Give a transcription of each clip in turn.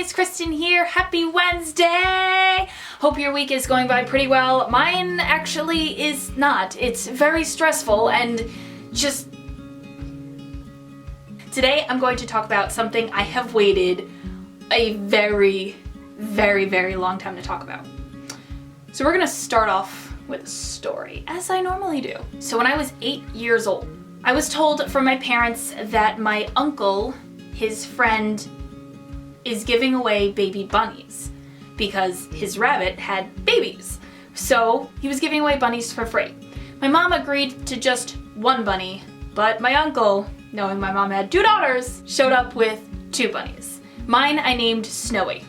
guys, Kristen here. Happy Wednesday! Hope your week is going by pretty well. Mine actually is not. It's very stressful and just... Today I'm going to talk about something I have waited a very long time to talk about. So we're gonna start off with a story, as I normally do. So when I was 8 years old, I was told from my parents that my uncle, his friend, is giving away baby bunnies because his rabbit had babies. So he was giving away bunnies for free. My mom agreed to just one bunny, but my uncle, knowing my mom had 2 daughters, showed up with 2 bunnies. Mine I named Snowy.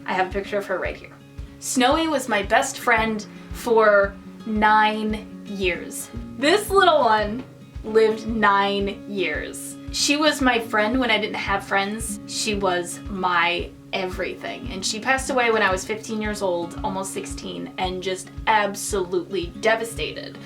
I have a picture of her right here. Snowy was my best friend for 9 years. This little one lived 9 years. She was my friend when I didn't have friends. She was my everything. And she passed away when I was 15 years old, almost 16, and just absolutely devastated.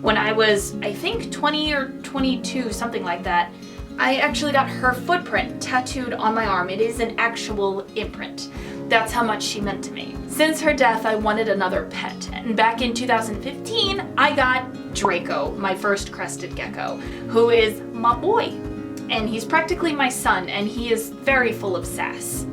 When I was, I think 20 or 22, something like that, I actually got her footprint tattooed on my arm. It is an actual imprint. That's how much she meant to me. Since her death, I wanted another pet. And back in 2015, I got Draco, my first crested gecko, who is my boy. And he's practically my son, and he is very full of sass.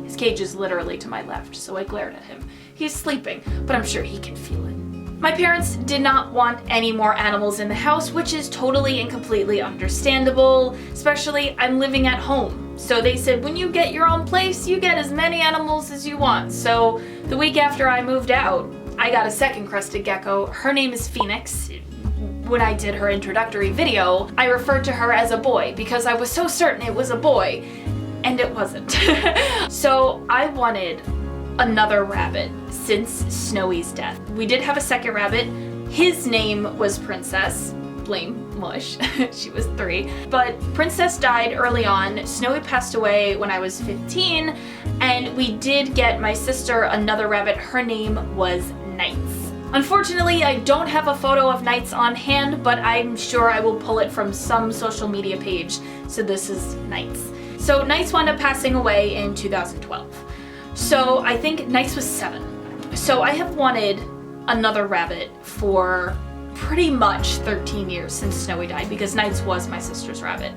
His cage is literally to my left, so I glared at him. He's sleeping, but I'm sure he can feel it. My parents did not want any more animals in the house, which is totally and completely understandable, especially I'm living at home. So they said, when you get your own place, you get as many animals as you want. So the week after I moved out, I got a second crested gecko. Her name is Phoenix. When I did her introductory video, I referred to her as a boy because I was so certain it was a boy, and it wasn't. So I wanted another rabbit since Snowy's death. We did have a second rabbit. His name was Princess. Blame Mush. She was 3. But Princess died early on. Snowy passed away when I was 15, and we did get my sister another rabbit. Her name was Nights. Unfortunately, I don't have a photo of Nights on hand, but I'm sure I will pull it from some social media page. So this is Nights. So Nights wound up passing away in 2012. So I think Nights was 7. So I have wanted another rabbit for pretty much 13 years since Snowy died, because Nights was my sister's rabbit.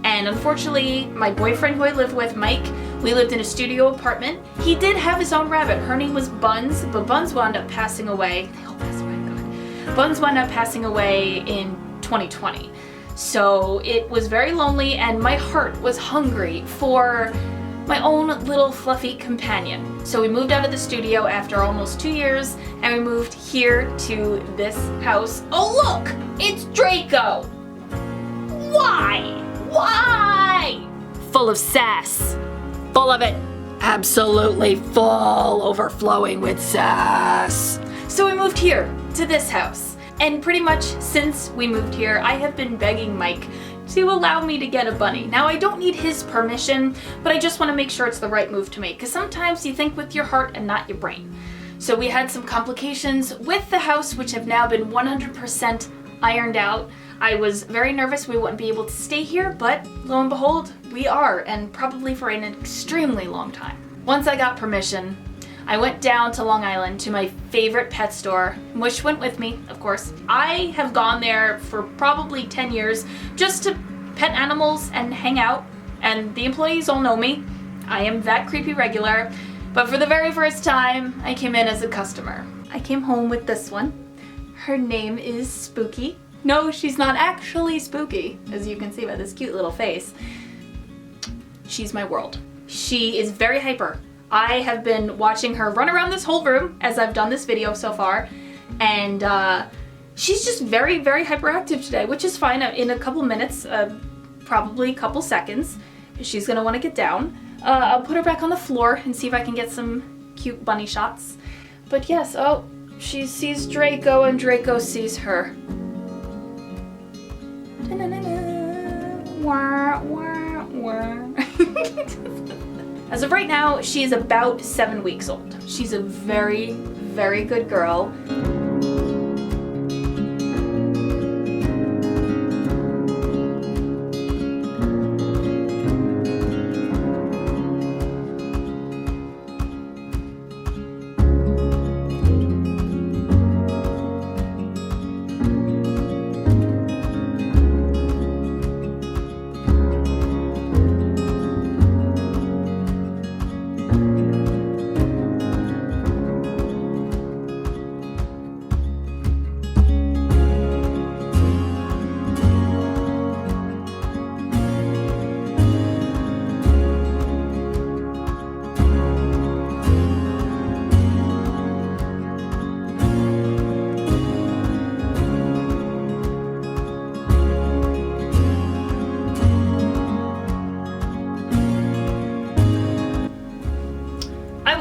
And unfortunately, my boyfriend who I lived with, Mike, we lived in a studio apartment. He did have his own rabbit. Her name was Buns, but Buns wound up passing away. They all passed away, God. Buns wound up passing away in 2020. So it was very lonely, and my heart was hungry for my own little fluffy companion. So we moved out of the studio after almost 2 years, and we moved here to this house. Oh look, it's Draco! Why? Why? Full of sass. Full of it. Absolutely full, overflowing with sass. So we moved here to this house. And pretty much since we moved here, I have been begging Mike to allow me to get a bunny. Now, I don't need his permission, but I just want to make sure it's the right move to make, because sometimes you think with your heart and not your brain. So we had some complications with the house, which have now been 100% ironed out. I was very nervous we wouldn't be able to stay here, but lo and behold, we are, and probably for an extremely long time. Once I got permission, I went down to Long Island to my favorite pet store. Mush went with me, of course. I have gone there for probably 10 years just to pet animals and hang out, and the employees all know me. I am that creepy regular, but for the very first time, I came in as a customer. I came home with this one. Her name is Spooky. No, she's not actually spooky, as you can see by this cute little face. She's my world. She is very hyper. I have been watching her run around this whole room as I've done this video so far, and she's just very hyperactive today, which is fine. In a couple minutes, probably a couple seconds, she's gonna want to get down. I'll put her back on the floor and see if I can get some cute bunny shots. But yes, oh, she sees Draco and Draco sees her. As of right now, she is about 7 weeks old. She's a very good girl.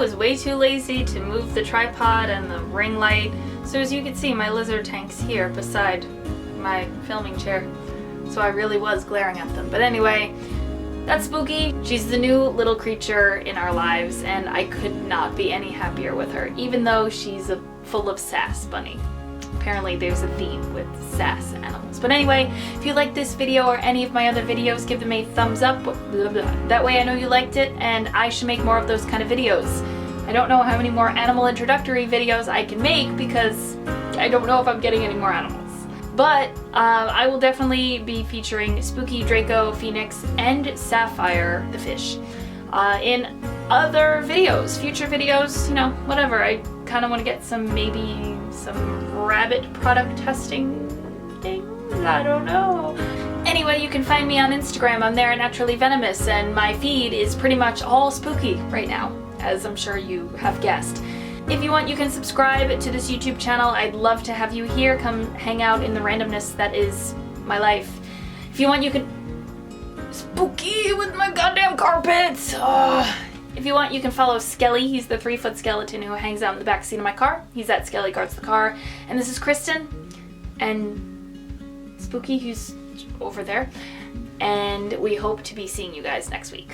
was way too lazy to move the tripod and the ring light. So as you can see, my lizard tank's here beside my filming chair. So I really was glaring at them. But anyway, that's Spooky. She's the new little creature in our lives, and I could not be any happier with her, even though she's a full of sass bunny. Apparently there's a theme with sass animals. But anyway, if you like this video or any of my other videos, give them a thumbs up. That way I know you liked it, and I should make more of those kind of videos. I don't know how many more animal introductory videos I can make because I don't know if I'm getting any more animals. But I will definitely be featuring Spooky, Draco, Phoenix, and Sapphire the fish in other videos, future videos, you know, whatever. I kind of want to get maybe some rabbit product testing things, I don't know. Anyway, you can find me on Instagram. I'm there at Naturally Venomous, and my feed is pretty much all spooky right now, as I'm sure you have guessed. If you want, you can subscribe to this YouTube channel. I'd love to have you here. Come hang out in the randomness that is my life. If you want, you can... Spooky with my goddamn carpets! Ugh. If you want, you can follow Skelly. He's the 3-foot skeleton who hangs out in the back seat of my car. He's at Skelly Guards the Car. And this is Kristen. And Spooky, who's over there. And we hope to be seeing you guys next week.